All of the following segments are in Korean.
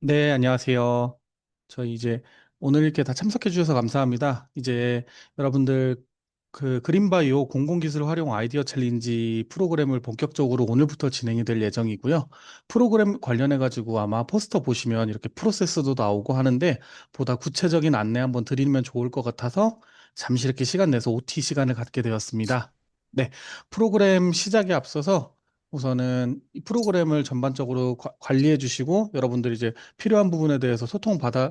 네, 안녕하세요. 저희 이제 오늘 이렇게 다 참석해 주셔서 감사합니다. 이제 여러분들 그 그린바이오 공공기술 활용 아이디어 챌린지 프로그램을 본격적으로 오늘부터 진행이 될 예정이고요. 프로그램 관련해 가지고 아마 포스터 보시면 이렇게 프로세스도 나오고 하는데 보다 구체적인 안내 한번 드리면 좋을 것 같아서 잠시 이렇게 시간 내서 OT 시간을 갖게 되었습니다. 네, 프로그램 시작에 앞서서 우선은 이 프로그램을 전반적으로 관리해 주시고 여러분들이 이제 필요한 부분에 대해서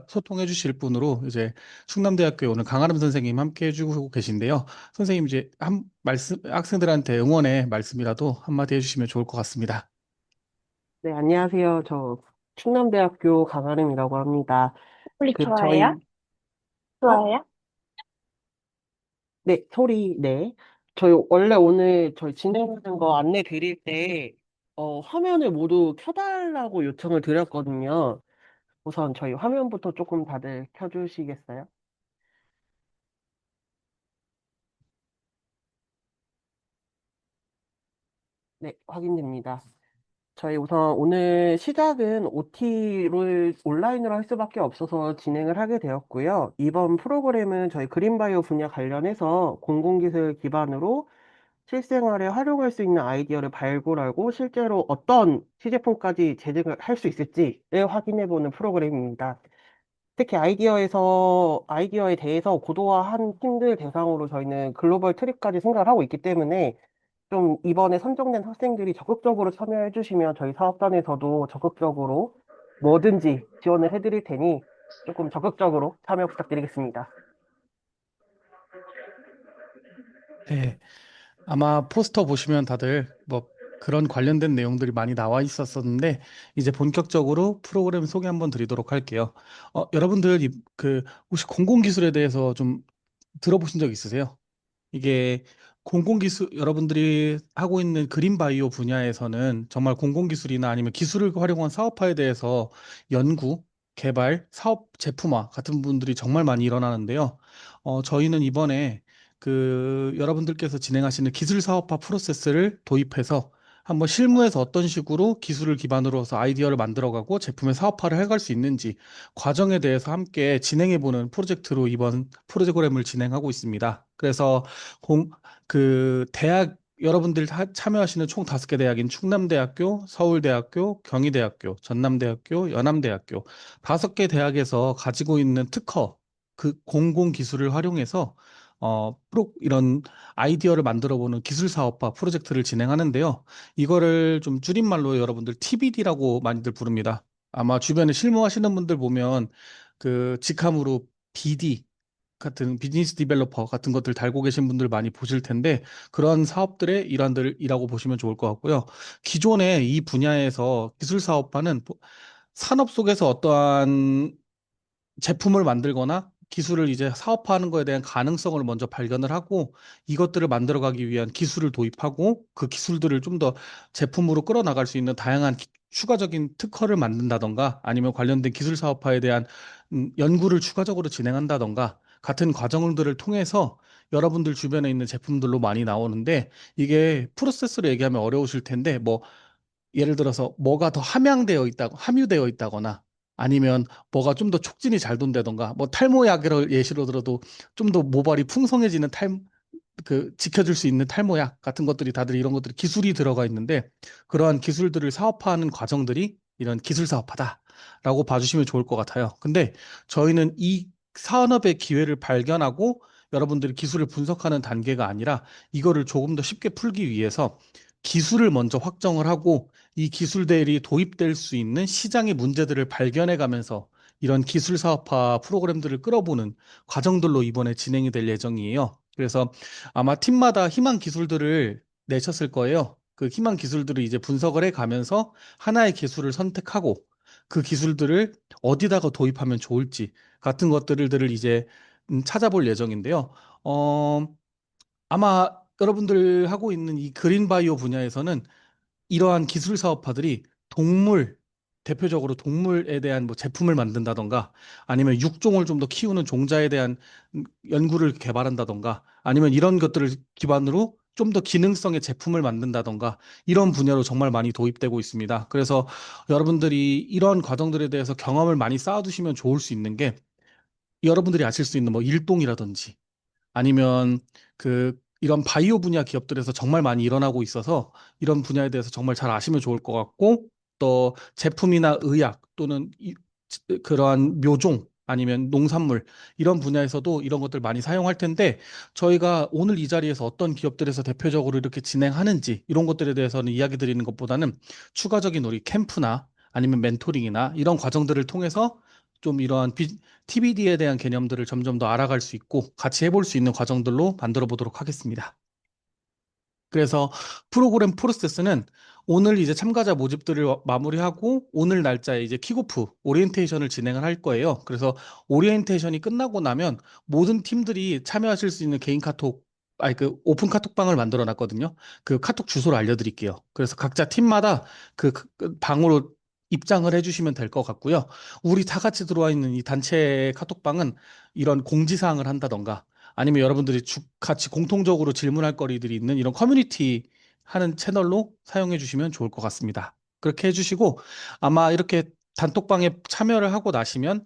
소통해 주실 분으로 이제 충남대학교에 오늘 강아름 선생님 함께 해주고 계신데요. 선생님 이제 한 말씀 학생들한테 응원의 말씀이라도 한마디 해주시면 좋을 것 같습니다. 네, 안녕하세요. 저 충남대학교 강아름이라고 합니다. 폴립 그 좋아해요? 저희 어? 좋아해요? 네, 소리 네. 저희 원래 오늘 저희 진행하는 거 안내 드릴 때 화면을 모두 켜달라고 요청을 드렸거든요. 우선 저희 화면부터 조금 다들 켜주시겠어요? 네, 확인됩니다. 저희 우선 오늘 시작은 OT를 온라인으로 할 수밖에 없어서 진행을 하게 되었고요. 이번 프로그램은 저희 그린바이오 분야 관련해서 공공기술 기반으로 실생활에 활용할 수 있는 아이디어를 발굴하고 실제로 어떤 시제품까지 제작을 할 수 있을지를 확인해보는 프로그램입니다. 특히 아이디어에 대해서 고도화한 팀들 대상으로 저희는 글로벌 트립까지 생각을 하고 있기 때문에 좀 이번에 선정된 학생들이 적극적으로 참여해 주시면 저희 사업단에서도 적극적으로 뭐든지 지원을 해드릴 테니 조금 적극적으로 참여 부탁드리겠습니다. 네, 아마 포스터 보시면 다들 뭐 그런 관련된 내용들이 많이 나와 있었었는데 이제 본격적으로 프로그램 소개 한번 드리도록 할게요. 여러분들 혹시 공공기술에 대해서 좀 들어보신 적 있으세요? 이게 공공기술, 여러분들이 하고 있는 그린바이오 분야에서는 정말 공공기술이나 아니면 기술을 활용한 사업화에 대해서 연구, 개발, 사업 제품화 같은 분들이 정말 많이 일어나는데요. 저희는 이번에 여러분들께서 진행하시는 기술 사업화 프로세스를 도입해서 한번 실무에서 어떤 식으로 기술을 기반으로 해서 아이디어를 만들어가고 제품의 사업화를 해갈 수 있는지 과정에 대해서 함께 진행해보는 프로젝트로 이번 프로그램을 진행하고 있습니다. 그래서 공, 대학, 여러분들 참여하시는 총 5개 대학인 충남대학교, 서울대학교, 경희대학교, 전남대학교, 연암대학교 5개 대학에서 가지고 있는 특허, 그 공공기술을 활용해서 이런 아이디어를 만들어 보는 기술 사업화 프로젝트를 진행하는데요. 이거를 좀 줄임말로 여러분들 TBD라고 많이들 부릅니다. 아마 주변에 실무하시는 분들 보면 직함으로 BD 같은 비즈니스 디벨로퍼 같은 것들 달고 계신 분들 많이 보실 텐데 그런 사업들의 일환들이라고 보시면 좋을 것 같고요. 기존에 이 분야에서 기술 사업화는 산업 속에서 어떠한 제품을 만들거나 기술을 이제 사업화하는 거에 대한 가능성을 먼저 발견을 하고 이것들을 만들어가기 위한 기술을 도입하고 그 기술들을 좀 더 제품으로 끌어나갈 수 있는 다양한 추가적인 특허를 만든다던가 아니면 관련된 기술 사업화에 대한 연구를 추가적으로 진행한다던가 같은 과정들을 통해서 여러분들 주변에 있는 제품들로 많이 나오는데 이게 프로세스로 얘기하면 어려우실 텐데 뭐 예를 들어서 뭐가 더 함유되어 있다거나 아니면 뭐가 좀 더 촉진이 잘 돈다던가 뭐 탈모약을 예시로 들어도 좀 더 모발이 풍성해지는 지켜줄 수 있는 탈모약 같은 것들이 다들 이런 것들이 기술이 들어가 있는데 그러한 기술들을 사업화하는 과정들이 이런 기술 사업화다라고 봐주시면 좋을 것 같아요. 근데 저희는 이 산업의 기회를 발견하고 여러분들이 기술을 분석하는 단계가 아니라 이거를 조금 더 쉽게 풀기 위해서 기술을 먼저 확정을 하고 이 기술들이 도입될 수 있는 시장의 문제들을 발견해 가면서 이런 기술 사업화 프로그램들을 끌어보는 과정들로 이번에 진행이 될 예정이에요. 그래서 아마 팀마다 희망 기술들을 내셨을 거예요. 그 희망 기술들을 이제 분석을 해 가면서 하나의 기술을 선택하고 그 기술들을 어디다가 도입하면 좋을지 같은 것들을 이제 찾아볼 예정인데요. 어, 아마 여러분들 하고 있는 이 그린바이오 분야에서는 이러한 기술 사업화들이 대표적으로 동물에 대한 뭐 제품을 만든다던가 아니면 육종을 좀 더 키우는 종자에 대한 연구를 개발한다던가 아니면 이런 것들을 기반으로 좀 더 기능성의 제품을 만든다던가 이런 분야로 정말 많이 도입되고 있습니다. 그래서 여러분들이 이런 과정들에 대해서 경험을 많이 쌓아두시면 좋을 수 있는 게 여러분들이 아실 수 있는 뭐 일동이라든지 아니면 이런 바이오 분야 기업들에서 정말 많이 일어나고 있어서 이런 분야에 대해서 정말 잘 아시면 좋을 것 같고 또 제품이나 의약 또는 그러한 묘종 아니면 농산물 이런 분야에서도 이런 것들 많이 사용할 텐데 저희가 오늘 이 자리에서 어떤 기업들에서 대표적으로 이렇게 진행하는지 이런 것들에 대해서는 이야기 드리는 것보다는 추가적인 우리 캠프나 아니면 멘토링이나 이런 과정들을 통해서 좀 이러한 TBD에 대한 개념들을 점점 더 알아갈 수 있고 같이 해볼 수 있는 과정들로 만들어 보도록 하겠습니다. 그래서 프로그램 프로세스는 오늘 이제 참가자 모집들을 마무리하고 오늘 날짜에 이제 킥오프 오리엔테이션을 진행을 할 거예요. 그래서 오리엔테이션이 끝나고 나면 모든 팀들이 참여하실 수 있는 개인 카톡, 아니 오픈 카톡방을 만들어 놨거든요. 그 카톡 주소를 알려드릴게요. 그래서 각자 팀마다 그 방으로 입장을 해주시면 될 것 같고요. 우리 다 같이 들어와 있는 이 단체 카톡방은 이런 공지사항을 한다던가 아니면 여러분들이 같이 공통적으로 질문할 거리들이 있는 이런 커뮤니티 하는 채널로 사용해 주시면 좋을 것 같습니다. 그렇게 해주시고 아마 이렇게 단톡방에 참여를 하고 나시면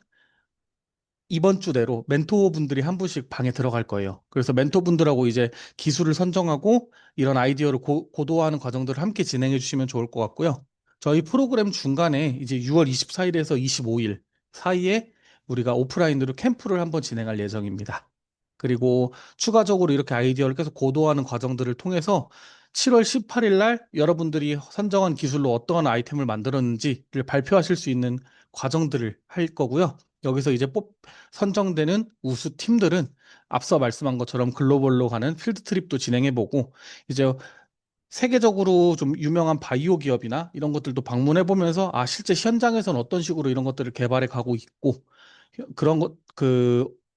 이번 주 내로 멘토분들이 한 분씩 방에 들어갈 거예요. 그래서 멘토분들하고 이제 기술을 선정하고 이런 아이디어를 고도화하는 과정들을 함께 진행해 주시면 좋을 것 같고요. 저희 프로그램 중간에 이제 6월 24일에서 25일 사이에 우리가 오프라인으로 캠프를 한번 진행할 예정입니다. 그리고 추가적으로 이렇게 아이디어를 계속 고도화하는 과정들을 통해서 7월 18일 날 여러분들이 선정한 기술로 어떠한 아이템을 만들었는지를 발표하실 수 있는 과정들을 할 거고요. 여기서 이제 선정되는 우수 팀들은 앞서 말씀한 것처럼 글로벌로 가는 필드 트립도 진행해보고 이제 세계적으로 좀 유명한 바이오 기업이나 이런 것들도 방문해 보면서 아 실제 현장에서는 어떤 식으로 이런 것들을 개발해 가고 있고 그런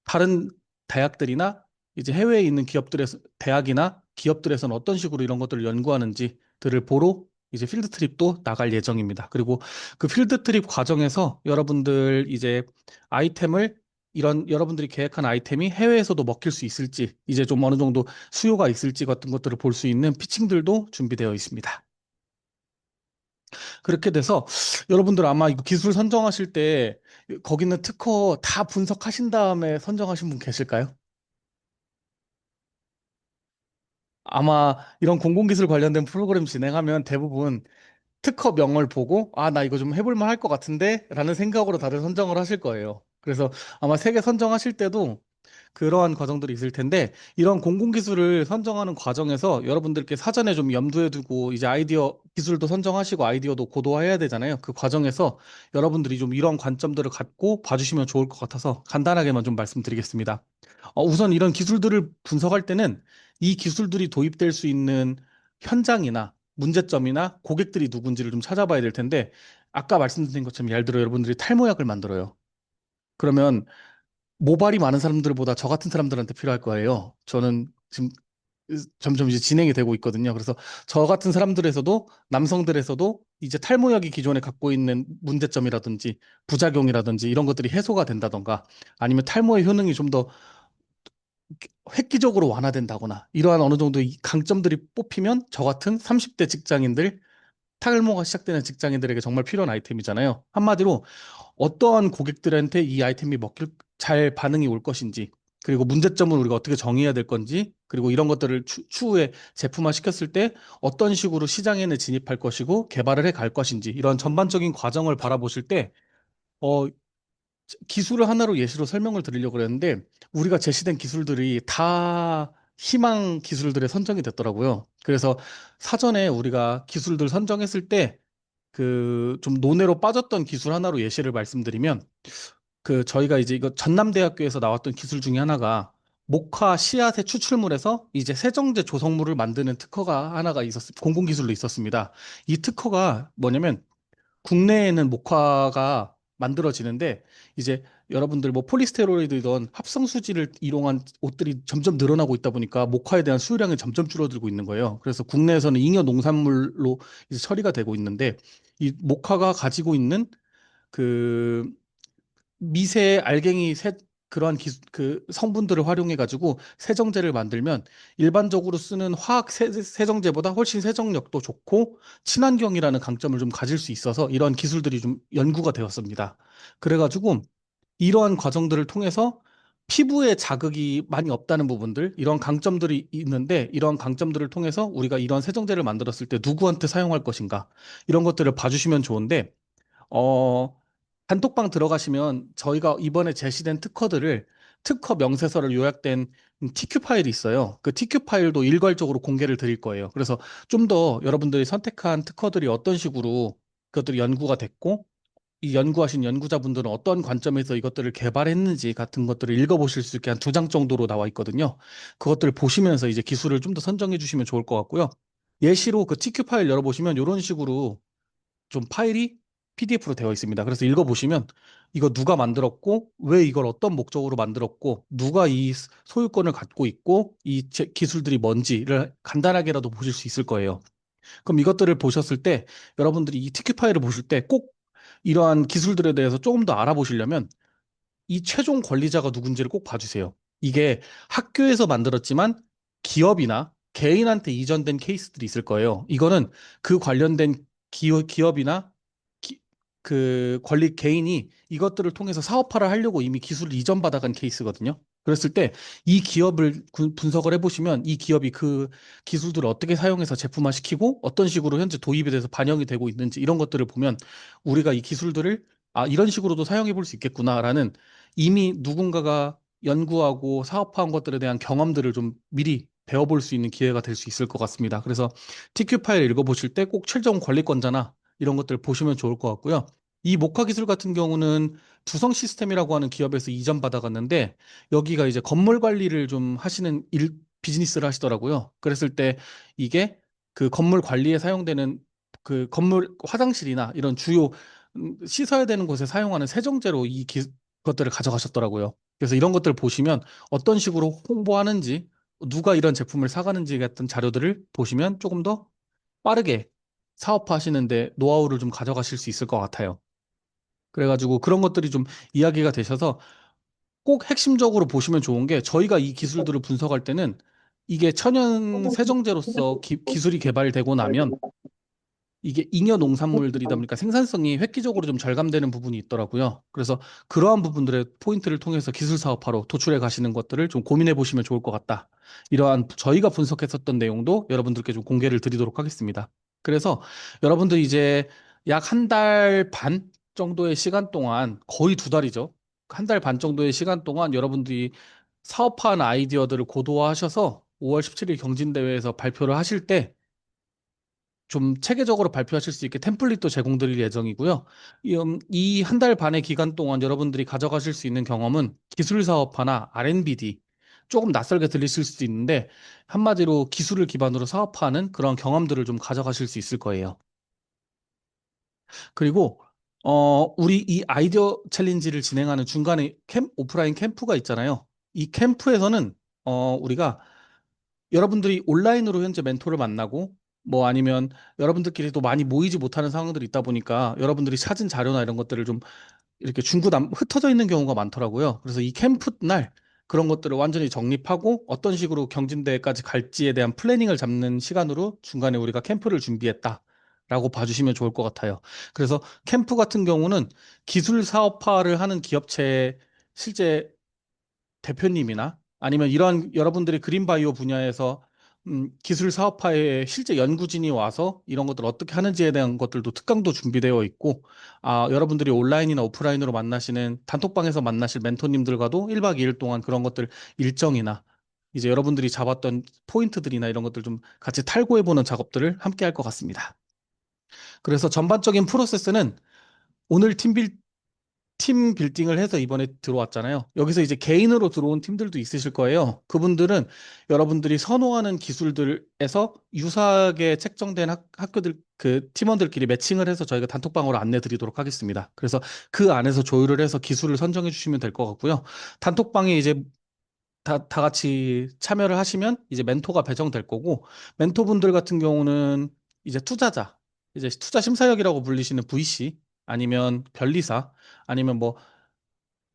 다른 대학들이나 이제 해외에 있는 기업들에서 대학이나 기업들에서는 어떤 식으로 이런 것들을 연구하는지들을 보러 이제 필드 트립도 나갈 예정입니다. 그리고 그 필드 트립 과정에서 여러분들 이제 아이템을 이런 여러분들이 계획한 아이템이 해외에서도 먹힐 수 있을지 이제 좀 어느 정도 수요가 있을지 같은 것들을 볼 수 있는 피칭들도 준비되어 있습니다. 그렇게 돼서 여러분들 아마 이거 기술 선정하실 때 거기 있는 특허 다 분석하신 다음에 선정하신 분 계실까요? 아마 이런 공공기술 관련된 프로그램 진행하면 대부분 특허명을 보고 아, 나 이거 좀 해볼 만 할 것 같은데 라는 생각으로 다들 선정을 하실 거예요. 그래서 아마 세개 선정하실 때도 그러한 과정들이 있을 텐데 이런 공공기술을 선정하는 과정에서 여러분들께 사전에 좀 염두에 두고 이제 아이디어 기술도 선정하시고 아이디어도 고도화해야 되잖아요. 그 과정에서 여러분들이 좀 이런 관점들을 갖고 봐주시면 좋을 것 같아서 간단하게만 좀 말씀드리겠습니다. 우선 이런 기술들을 분석할 때는 이 기술들이 도입될 수 있는 현장이나 문제점이나 고객들이 누군지를 좀 찾아봐야 될 텐데 아까 말씀드린 것처럼 예를 들어 여러분들이 탈모약을 만들어요. 그러면 모발이 많은 사람들보다 저 같은 사람들한테 필요할 거예요. 저는 지금 점점 이제 진행이 되고 있거든요. 그래서 저 같은 사람들에서도 남성들에서도 이제 탈모약이 기존에 갖고 있는 문제점이라든지 부작용이라든지 이런 것들이 해소가 된다던가 아니면 탈모의 효능이 좀 더 획기적으로 완화된다거나 이러한 어느 정도 이 강점들이 뽑히면 저 같은 30대 직장인들 탈모가 시작되는 직장인들에게 정말 필요한 아이템이잖아요. 한마디로 어떠한 고객들한테 이 아이템이 잘 반응이 올 것인지, 그리고 문제점을 우리가 어떻게 정의해야 될 건지, 그리고 이런 것들을 추후에 제품화 시켰을 때 어떤 식으로 시장에는 진입할 것이고 개발을 해 갈 것인지, 이런 전반적인 과정을 바라보실 때, 어, 기술을 하나로 예시로 설명을 드리려고 그랬는데, 우리가 제시된 기술들이 다 희망 기술들에 선정이 됐더라고요. 그래서 사전에 우리가 기술들 선정했을 때, 좀 논외로 빠졌던 기술 하나로 예시를 말씀드리면, 저희가 이제 이거 전남대학교에서 나왔던 기술 중에 하나가 목화 씨앗의 추출물에서 이제 세정제 조성물을 만드는 특허가 하나가 공공기술로 있었습니다. 이 특허가 뭐냐면 국내에는 목화가 만들어지는데 이제 여러분들 뭐 폴리스테롤이든 합성 수지를 이용한 옷들이 점점 늘어나고 있다 보니까 목화에 대한 수요량이 점점 줄어들고 있는 거예요. 그래서 국내에서는 잉여 농산물로 이제 처리가 되고 있는데 이 목화가 가지고 있는 그 미세 알갱이 그러한 그 성분들을 활용해 가지고 세정제를 만들면 일반적으로 쓰는 화학 세정제보다 훨씬 세정력도 좋고 친환경이라는 강점을 좀 가질 수 있어서 이러한 기술들이 좀 연구가 되었습니다. 그래가지고 이러한 과정들을 통해서 피부에 자극이 많이 없다는 부분들, 이런 강점들이 있는데, 이러한 강점들을 통해서 우리가 이런 세정제를 만들었을 때 누구한테 사용할 것인가, 이런 것들을 봐주시면 좋은데, 어, 단톡방 들어가시면 저희가 이번에 제시된 특허 명세서를 요약된 TQ 파일이 있어요. 그 TQ 파일도 일괄적으로 공개를 드릴 거예요. 그래서 좀 더 여러분들이 선택한 특허들이 어떤 식으로 그것들이 연구가 됐고, 이 연구하신 연구자분들은 어떤 관점에서 이것들을 개발했는지 같은 것들을 읽어보실 수 있게 한 2장 정도로 나와 있거든요. 그것들을 보시면서 이제 기술을 좀 더 선정해 주시면 좋을 것 같고요. 예시로 그 TQ 파일 열어보시면 이런 식으로 좀 파일이 PDF로 되어 있습니다. 그래서 읽어보시면 이거 누가 만들었고, 왜 이걸 어떤 목적으로 만들었고, 누가 이 소유권을 갖고 있고, 이 기술들이 뭔지를 간단하게라도 보실 수 있을 거예요. 그럼 이것들을 보셨을 때 여러분들이 이 TQ 파일을 보실 때 꼭 이러한 기술들에 대해서 조금 더 알아보시려면 이 최종 권리자가 누군지를 꼭 봐주세요. 이게 학교에서 만들었지만 기업이나 개인한테 이전된 케이스들이 있을 거예요. 이거는 그 관련된 기업이나 기- 그 권리 개인이 이것들을 통해서 사업화를 하려고 이미 기술을 이전받아간 케이스거든요. 그랬을 때 이 기업을 분석을 해보시면 이 기업이 그 기술들을 어떻게 사용해서 제품화시키고 어떤 식으로 현재 도입에 대해서 반영이 되고 있는지 이런 것들을 보면 우리가 이 기술들을 이런 식으로도 사용해 볼 수 있겠구나라는 이미 누군가가 연구하고 사업화한 것들에 대한 경험들을 좀 미리 배워볼 수 있는 기회가 될 수 있을 것 같습니다. 그래서 TQ 파일 읽어보실 때 꼭 최종 관리권자나 이런 것들 보시면 좋을 것 같고요. 이 목화 기술 같은 경우는 두성 시스템이라고 하는 기업에서 이전 받아갔는데 여기가 이제 건물 관리를 좀 하시는 비즈니스를 하시더라고요. 그랬을 때 이게 그 건물 관리에 사용되는 그 건물 화장실이나 이런 주요 씻어야 되는 곳에 사용하는 세정제로 것들을 가져가셨더라고요. 그래서 이런 것들을 보시면 어떤 식으로 홍보하는지, 누가 이런 제품을 사가는지 같은 자료들을 보시면 조금 더 빠르게 사업화하시는데 노하우를 좀 가져가실 수 있을 것 같아요. 그래가지고 그런 것들이 좀 이야기가 되셔서 꼭 핵심적으로 보시면 좋은 게 저희가 이 기술들을 분석할 때는 이게 천연 세정제로서 기술이 개발되고 나면 이게 잉여 농산물들이다 보니까 생산성이 획기적으로 좀 절감되는 부분이 있더라고요. 그래서 그러한 부분들의 포인트를 통해서 기술 사업화로 도출해 가시는 것들을 좀 고민해 보시면 좋을 것 같다. 이러한 저희가 분석했었던 내용도 여러분들께 좀 공개를 드리도록 하겠습니다. 그래서 여러분들 이제 약 한 달 반 정도의 시간 동안 거의 2달이죠. 한 달 반 정도의 시간 동안 여러분들이 사업화한 아이디어들을 고도화하셔서 5월 17일 경진대회에서 발표를 하실 때 좀 체계적으로 발표하실 수 있게 템플릿도 제공드릴 예정이고요. 이 한 달 반의 기간 동안 여러분들이 가져가실 수 있는 경험은 기술 사업화나 R&BD 조금 낯설게 들리실 수도 있는데 한마디로 기술을 기반으로 사업화하는 그런 경험들을 좀 가져가실 수 있을 거예요. 그리고 우리 이 아이디어 챌린지를 진행하는 중간에 오프라인 캠프가 있잖아요. 이 캠프에서는 우리가 여러분들이 온라인으로 현재 멘토를 만나고 뭐 아니면 여러분들끼리도 많이 모이지 못하는 상황들이 있다 보니까 여러분들이 찾은 자료나 이런 것들을 좀 이렇게 흩어져 있는 경우가 많더라고요. 그래서 이 캠프 날 그런 것들을 완전히 정립하고 어떤 식으로 경진대회까지 갈지에 대한 플래닝을 잡는 시간으로 중간에 우리가 캠프를 준비했다라고 봐주시면 좋을 것 같아요. 그래서 캠프 같은 경우는 기술 사업화를 하는 기업체 실제 대표님이나 아니면 이런 여러분들이 그린바이오 분야에서 기술 사업화에 실제 연구진이 와서 이런 것들 어떻게 하는지에 대한 것들도 특강도 준비되어 있고, 여러분들이 온라인이나 오프라인으로 만나시는 단톡방에서 만나실 멘토님들과도 1박 2일 동안 그런 것들 일정이나 이제 여러분들이 잡았던 포인트들이나 이런 것들 좀 같이 탈고해보는 작업들을 함께 할 것 같습니다. 그래서 전반적인 프로세스는 오늘 팀 빌딩을 해서 이번에 들어왔잖아요. 여기서 이제 개인으로 들어온 팀들도 있으실 거예요. 그분들은 여러분들이 선호하는 기술들에서 유사하게 책정된 학교들, 그 팀원들끼리 매칭을 해서 저희가 단톡방으로 안내 드리도록 하겠습니다. 그래서 그 안에서 조율을 해서 기술을 선정해 주시면 될 것 같고요. 단톡방에 이제 다 같이 참여를 하시면 이제 멘토가 배정될 거고, 멘토분들 같은 경우는 이제 이제 투자 심사역이라고 불리시는 VC, 아니면 변리사, 아니면 뭐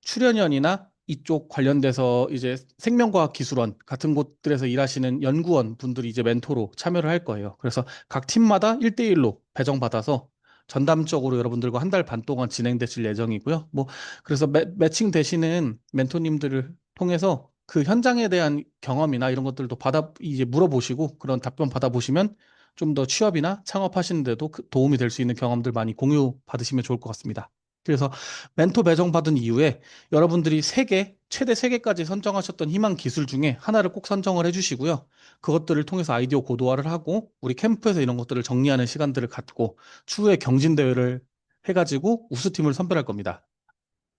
출연연이나 이쪽 관련돼서 이제 생명과학 기술원 같은 곳들에서 일하시는 연구원 분들이 이제 멘토로 참여를 할 거예요. 그래서 각 팀마다 1대1로 배정받아서 전담적으로 여러분들과 한 달 반 동안 진행되실 예정이고요. 뭐 그래서 매칭 되시는 멘토님들을 통해서 그 현장에 대한 경험이나 이런 것들도 받아 이제 물어보시고 그런 답변 받아보시면 좀 더 취업이나 창업하시는 데도 도움이 될 수 있는 경험들 많이 공유 받으시면 좋을 것 같습니다. 그래서 멘토 배정 받은 이후에 여러분들이 최대 세개까지 선정하셨던 희망 기술 중에 하나를 꼭 선정을 해주시고요. 그것들을 통해서 아이디어 고도화를 하고 우리 캠프에서 이런 것들을 정리하는 시간들을 갖고 추후에 경진대회를 해가지고 우수팀을 선별할 겁니다.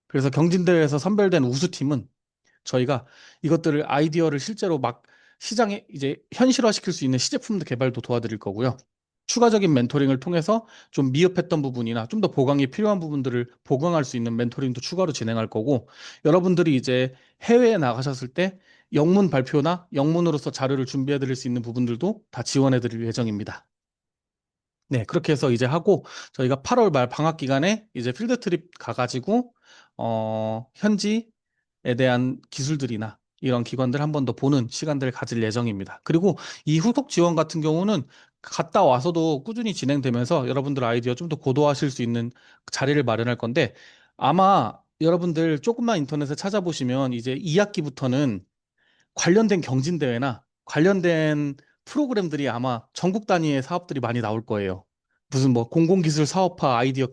그래서 경진대회에서 선별된 우수팀은 저희가 이것들을 아이디어를 실제로 막 시장에 이제 현실화시킬 수 있는 시제품 개발도 도와드릴 거고요. 추가적인 멘토링을 통해서 좀 미흡했던 부분이나 좀 더 보강이 필요한 부분들을 보강할 수 있는 멘토링도 추가로 진행할 거고, 여러분들이 이제 해외에 나가셨을 때 영문 발표나 영문으로서 자료를 준비해 드릴 수 있는 부분들도 다 지원해 드릴 예정입니다. 네, 그렇게 해서 이제 하고 저희가 8월 말 방학 기간에 이제 필드 트립 가가지고 현지에 대한 기술들이나 이런 기관들 한 번 더 보는 시간들을 가질 예정입니다. 그리고 이 후속 지원 같은 경우는 갔다 와서도 꾸준히 진행되면서 여러분들 아이디어 좀 더 고도화하실 수 있는 자리를 마련할 건데, 아마 여러분들 조금만 인터넷에 찾아보시면 이제 2학기부터는 관련된 경진대회나 관련된 프로그램들이 아마 전국 단위의 사업들이 많이 나올 거예요. 무슨 뭐 공공기술 사업화 아이디어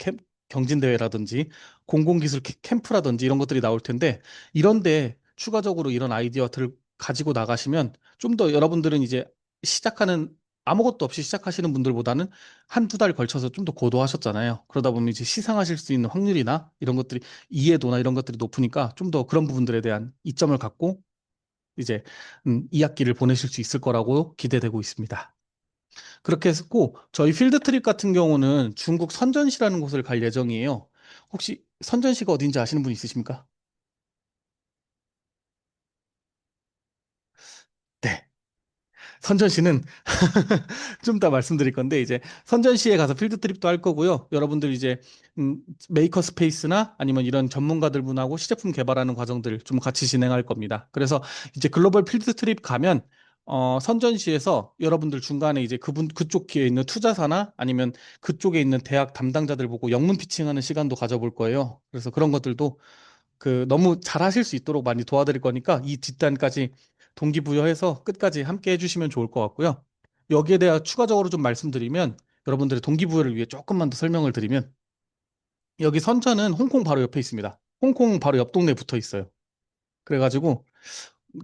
경진대회라든지 공공기술 캠프라든지 이런 것들이 나올 텐데, 이런데 추가적으로 이런 아이디어들을 가지고 나가시면 좀 더 여러분들은 이제 시작하는 아무것도 없이 시작하시는 분들보다는 한두 달 걸쳐서 좀 더 고도하셨잖아요. 그러다 보면 이제 시상하실 수 있는 확률이나 이런 것들이, 이해도나 이런 것들이 높으니까 좀 더 그런 부분들에 대한 이점을 갖고 이제 2학기를 보내실 수 있을 거라고 기대되고 있습니다. 그렇게 했고 저희 필드 트립 같은 경우는 중국 선전시라는 곳을 갈 예정이에요. 혹시 선전시가 어딘지 아시는 분 있으십니까? 네. 선전시는 좀 이따 말씀드릴 건데, 이제 선전시에 가서 필드 트립도 할 거고요. 여러분들 이제 메이커 스페이스나 아니면 이런 전문가들 분하고 시제품 개발하는 과정들 좀 같이 진행할 겁니다. 그래서 이제 글로벌 필드 트립 가면 선전시에서 여러분들 중간에 이제 그쪽 기에 있는 투자사나 아니면 그쪽에 있는 대학 담당자들 보고 영문 피칭하는 시간도 가져볼 거예요. 그래서 그런 것들도 너무 잘하실 수 있도록 많이 도와드릴 거니까 이 뒷단까지 동기부여해서 끝까지 함께 해주시면 좋을 것 같고요. 여기에 대해 추가적으로 좀 말씀드리면, 여러분들의 동기부여를 위해 조금만 더 설명을 드리면, 여기 선전은 홍콩 바로 옆에 있습니다. 홍콩 바로 옆 동네에 붙어 있어요. 그래가지고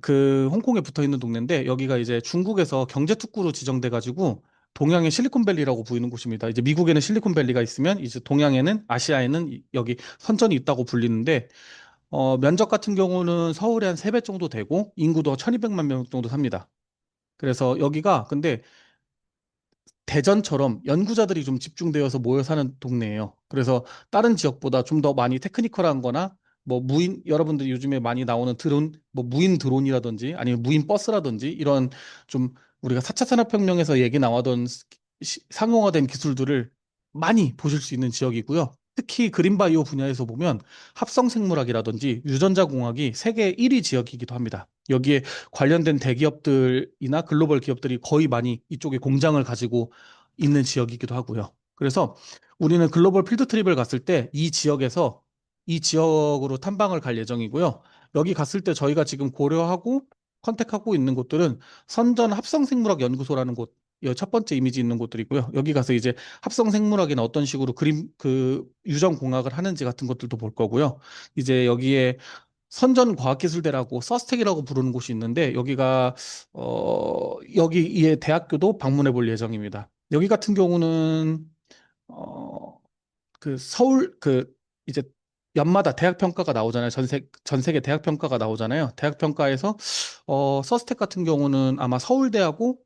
그 홍콩에 붙어 있는 동네인데, 여기가 이제 중국에서 경제 특구로 지정돼 가지고 동양의 실리콘밸리라고 보이는 곳입니다. 이제 미국에는 실리콘밸리가 있으면 이제 동양에는, 아시아에는 여기 선전이 있다고 불리는데, 면적 같은 경우는 서울의 한 3배 정도 되고 인구도 1200만 명 정도 삽니다. 그래서 여기가 근데 대전처럼 연구자들이 좀 집중되어서 모여 사는 동네예요. 그래서 다른 지역보다 좀 더 많이 테크니컬한 거나 뭐 여러분들이 요즘에 많이 나오는 드론, 뭐 무인 드론이라든지 아니면 무인 버스라든지 이런 좀 우리가 4차 산업혁명에서 얘기 나와던 상용화된 기술들을 많이 보실 수 있는 지역이고요. 특히 그린바이오 분야에서 보면 합성생물학이라든지 유전자공학이 세계 1위 지역이기도 합니다. 여기에 관련된 대기업들이나 글로벌 기업들이 거의 많이 이쪽에 공장을 가지고 있는 지역이기도 하고요. 그래서 우리는 글로벌 필드 트립을 갔을 때 이 지역으로 탐방을 갈 예정이고요. 여기 갔을 때 저희가 지금 고려하고 컨택하고 있는 곳들은 선전 합성생물학 연구소라는 곳, 첫 번째 이미지 있는 곳들이고요. 여기 가서 이제 합성생물학이나 어떤 식으로 유전공학을 하는지 같은 것들도 볼 거고요. 이제 여기에 선전과학기술대라고 서스텍이라고 부르는 곳이 있는데, 여기의 대학교도 방문해 볼 예정입니다. 여기 같은 경우는 어, 서울 이제 연마다 대학 평가가 나오잖아요. 전 세계 대학 평가가 나오잖아요. 대학 평가에서 서스텍 같은 경우는 아마 서울대하고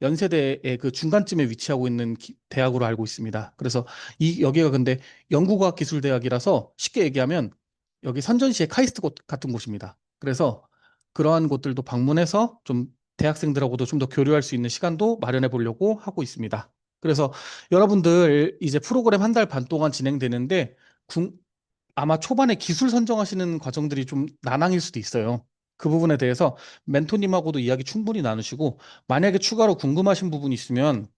연세대의 그 중간쯤에 위치하고 있는 대학으로 알고 있습니다. 그래서 여기가 근데 연구과학기술대학이라서 쉽게 얘기하면 여기 선전시의 카이스트 곳 같은 곳입니다. 그래서 그러한 곳들도 방문해서 좀 대학생들하고도 좀 더 교류할 수 있는 시간도 마련해 보려고 하고 있습니다. 그래서 여러분들 이제 프로그램 한 달 반 동안 진행되는데 아마 초반에 기술 선정하시는 과정들이 좀 난항일 수도 있어요. 그 부분에 대해서 멘토님하고도 이야기 충분히 나누시고, 만약에 추가로 궁금하신 부분이 있으면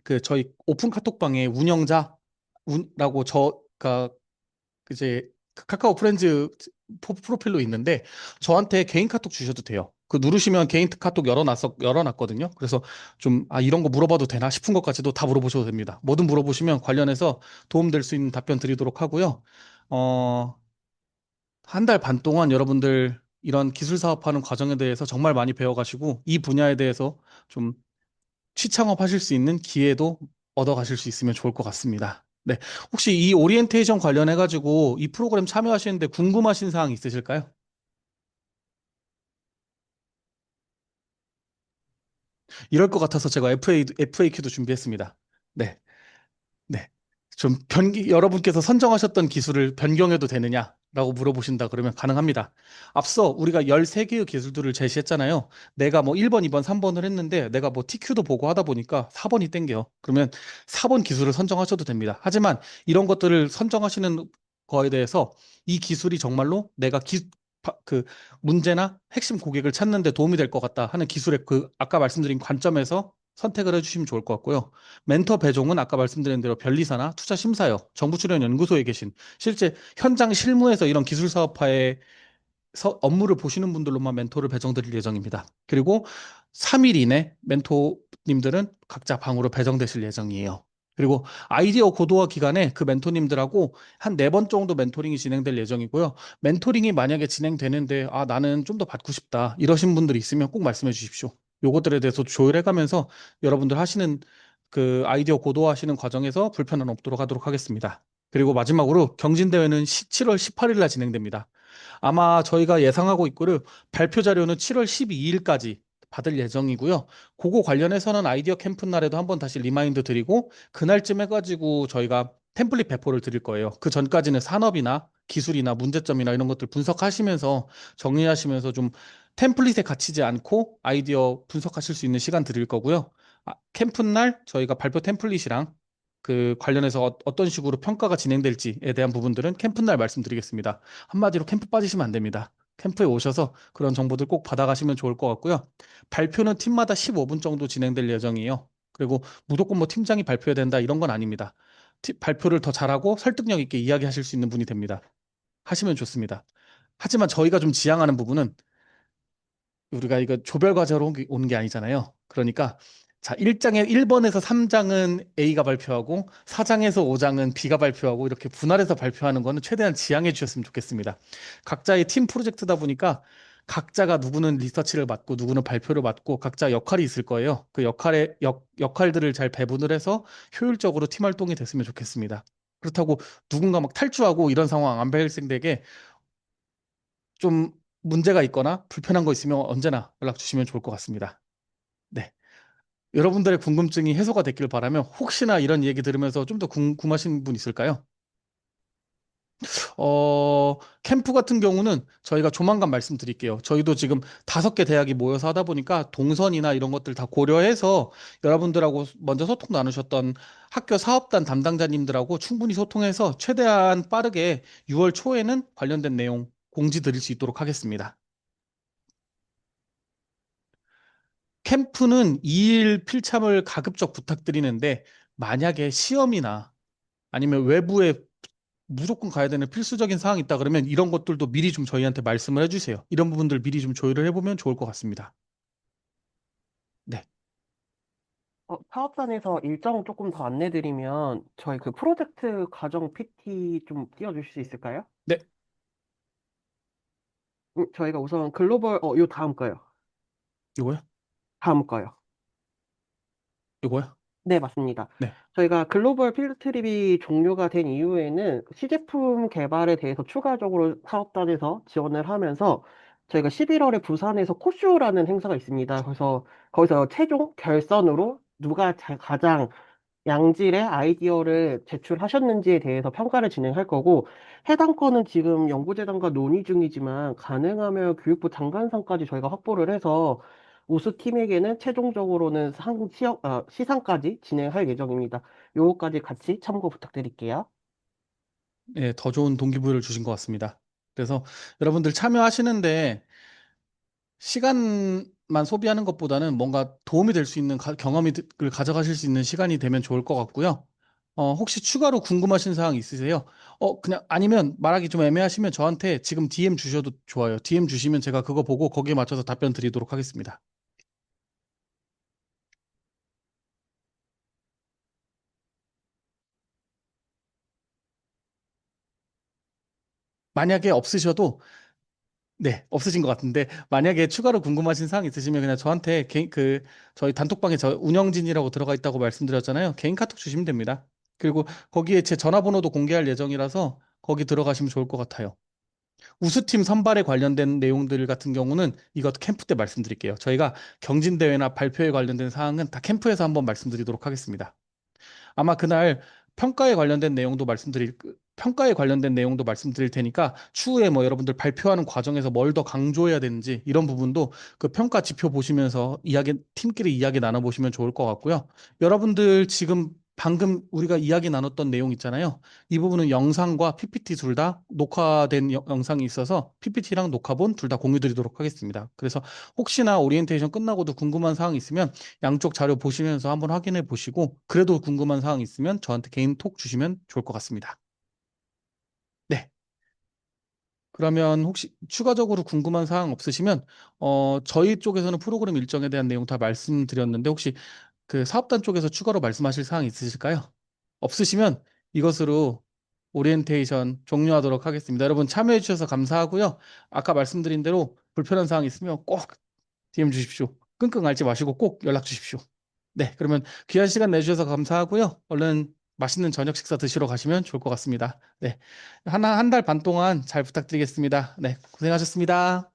그 저희 오픈 카톡방에 운영자라고 저가 이제 그 카카오 프렌즈 프로필로 있는데 저한테 개인 카톡 주셔도 돼요. 그 누르시면 개인 카톡 열어놨거든요. 그래서 좀 이런 거 물어봐도 되나 싶은 것까지도 다 물어보셔도 됩니다. 뭐든 물어보시면 관련해서 도움될 수 있는 답변 드리도록 하고요. 어, 한 달 반 동안 여러분들 이런 기술 사업하는 과정에 대해서 정말 많이 배워가시고 이 분야에 대해서 좀 취창업하실 수 있는 기회도 얻어가실 수 있으면 좋을 것 같습니다. 네. 혹시 이 오리엔테이션 관련해가지고 이 프로그램 참여하시는데 궁금하신 사항 있으실까요? 이럴 것 같아서 제가 FAQ도 준비했습니다. 네. 네. 여러분께서 선정하셨던 기술을 변경해도 되느냐라고 물어보신다 그러면 가능합니다. 앞서 우리가 13개의 기술들을 제시했잖아요. 내가 뭐 1번, 2번, 3번을 했는데 내가 뭐 TQ도 보고 하다 보니까 4번이 땡겨요. 그러면 4번 기술을 선정하셔도 됩니다. 하지만 이런 것들을 선정하시는 거에 대해서 이 기술이 정말로 그 문제나 핵심 고객을 찾는 데 도움이 될 것 같다 하는 기술의 그 아까 말씀드린 관점에서 선택을 해주시면 좋을 것 같고요. 멘터 배종은 아까 말씀드린 대로 변리사나 투자심사역, 정부출연연구소에 계신 실제 현장 실무에서 이런 기술 사업화에 업무를 보시는 분들로만 멘토를 배정드릴 예정입니다. 그리고 3일 이내 멘토님들은 각자 방으로 배정되실 예정이에요. 그리고 아이디어 고도화 기간에 그 멘토님들하고 한 4번 정도 멘토링이 진행될 예정이고요. 멘토링이 만약에 진행되는데 나는 좀 더 받고 싶다 이러신 분들이 있으면 꼭 말씀해 주십시오. 요것들에 대해서 조율해 가면서 여러분들 하시는 그 아이디어 고도화 하시는 과정에서 불편함 없도록 하도록 하겠습니다. 그리고 마지막으로 경진대회는 7월 18일 날 진행됩니다. 아마 저희가 예상하고 있고를 발표 자료는 7월 12일까지 받을 예정이고요. 그거 관련해서는 아이디어 캠프 날에도 한번 다시 리마인드 드리고 그날쯤 해가지고 저희가 템플릿 배포를 드릴 거예요. 그 전까지는 산업이나 기술이나 문제점이나 이런 것들 분석하시면서 정리하시면서 좀 템플릿에 갇히지 않고 아이디어 분석하실 수 있는 시간 드릴 거고요. 캠프 날 저희가 발표 템플릿이랑 그 관련해서 어떤 식으로 평가가 진행될지에 대한 부분들은 캠프 날 말씀드리겠습니다. 한마디로 캠프 빠지시면 안 됩니다. 캠프에 오셔서 그런 정보들 꼭 받아가시면 좋을 것 같고요. 발표는 팀마다 15분 정도 진행될 예정이에요. 그리고 무조건 뭐 팀장이 발표해야 된다 이런 건 아닙니다. 발표를 더 잘하고 설득력 있게 이야기하실 수 있는 분이 됩니다. 하시면 좋습니다. 하지만 저희가 좀 지향하는 부분은 우리가 이거 조별 과제로 오는 게 아니잖아요. 그러니까 자, 1번에서 3장은 A가 발표하고 4장에서 5장은 B가 발표하고 이렇게 분할해서 발표하는 거는 최대한 지양해 주셨으면 좋겠습니다. 각자의 팀 프로젝트다 보니까 각자가 누구는 리서치를 맡고 누구는 발표를 맡고 각자 역할이 있을 거예요. 그 역할들을 잘 배분을 해서 효율적으로 팀 활동이 됐으면 좋겠습니다. 그렇다고 누군가 막 탈주하고 이런 상황 안 발생되게 좀 문제가 있거나 불편한 거 있으면 언제나 연락 주시면 좋을 것 같습니다. 네. 여러분들의 궁금증이 해소가 됐길 바라며 혹시나 이런 얘기 들으면서 좀 더 궁금하신 분 있을까요? 캠프 같은 경우는 저희가 조만간 말씀드릴게요. 저희도 지금 5개 대학이 모여서 하다 보니까 동선이나 이런 것들 다 고려해서 여러분들하고 먼저 소통 나누셨던 학교 사업단 담당자님들하고 충분히 소통해서 최대한 빠르게 6월 초에는 관련된 내용 공지 드릴 수 있도록 하겠습니다. 캠프는 2일 필참을 가급적 부탁드리는데 만약에 시험이나 아니면 외부에 무조건 가야 되는 필수적인 사항이 있다 그러면 이런 것들도 미리 좀 저희한테 말씀을 해주세요. 이런 부분들 미리 좀 조율을 해보면 좋을 것 같습니다. 네. 사업단에서 일정 조금 더 안내드리면 저희 그 프로젝트 과정 PT 좀 띄워주실 수 있을까요? 네. 저희가 우선 글로벌, 요 다음 거요. 이거요? 다음 거요. 이거요? 네, 맞습니다. 네. 저희가 글로벌 필드 트립이 종료가 된 이후에는 시제품 개발에 대해서 추가적으로 사업단에서 지원을 하면서 저희가 11월에 부산에서 코쇼라는 행사가 있습니다. 그래서 거기서 최종 결선으로 누가 가장 양질의 아이디어를 제출하셨는지에 대해서 평가를 진행할 거고, 해당 건은 지금 연구재단과 논의 중이지만, 가능하면 교육부 장관상까지 저희가 확보를 해서, 우수팀에게는 최종적으로는 시상까지 진행할 예정입니다. 요거까지 같이 참고 부탁드릴게요. 예, 더 좋은 동기부여를 주신 것 같습니다. 그래서 여러분들 참여하시는데 시간만 소비하는 것보다는 뭔가 도움이 될 수 있는 경험을 가져가실 수 있는 시간이 되면 좋을 것 같고요. 혹시 추가로 궁금하신 사항 있으세요? 그냥 아니면 말하기 좀 애매하시면 저한테 지금 DM 주셔도 좋아요. DM 주시면 제가 그거 보고 거기에 맞춰서 답변 드리도록 하겠습니다. 만약에 없으셔도 네, 없으신 것 같은데 만약에 추가로 궁금하신 사항 있으시면 그냥 저한테 저희 단톡방에 저 운영진이라고 들어가 있다고 말씀드렸잖아요. 개인 카톡 주시면 됩니다. 그리고 거기에 제 전화번호도 공개할 예정이라서 거기 들어가시면 좋을 것 같아요. 우수팀 선발에 관련된 내용들 같은 경우는 이것도 캠프 때 말씀드릴게요. 저희가 경진대회나 발표에 관련된 사항은 다 캠프에서 한번 말씀드리도록 하겠습니다. 아마 그날 평가에 관련된 내용도 말씀드릴 테니까 추후에 뭐 여러분들 발표하는 과정에서 뭘 더 강조해야 되는지 이런 부분도 그 평가 지표 보시면서 팀끼리 이야기 나눠보시면 좋을 것 같고요. 여러분들 지금 방금 우리가 이야기 나눴던 내용 있잖아요. 이 부분은 영상과 PPT 둘 다 녹화된 영상이 있어서 PPT랑 녹화본 둘 다 공유 드리도록 하겠습니다. 그래서 혹시나 오리엔테이션 끝나고도 궁금한 사항 있으면 양쪽 자료 보시면서 한번 확인해 보시고 그래도 궁금한 사항 있으면 저한테 개인 톡 주시면 좋을 것 같습니다. 네. 그러면 혹시 추가적으로 궁금한 사항 없으시면 저희 쪽에서는 프로그램 일정에 대한 내용 다 말씀드렸는데 혹시 그 사업단 쪽에서 추가로 말씀하실 사항 있으실까요? 없으시면 이것으로 오리엔테이션 종료하도록 하겠습니다. 여러분 참여해 주셔서 감사하고요. 아까 말씀드린 대로 불편한 사항 있으면 꼭 DM 주십시오. 끙끙 앓지 마시고 꼭 연락 주십시오. 네, 그러면 귀한 시간 내주셔서 감사하고요. 얼른 맛있는 저녁 식사 드시러 가시면 좋을 것 같습니다. 네, 한 달 반 동안 잘 부탁드리겠습니다. 네, 고생하셨습니다.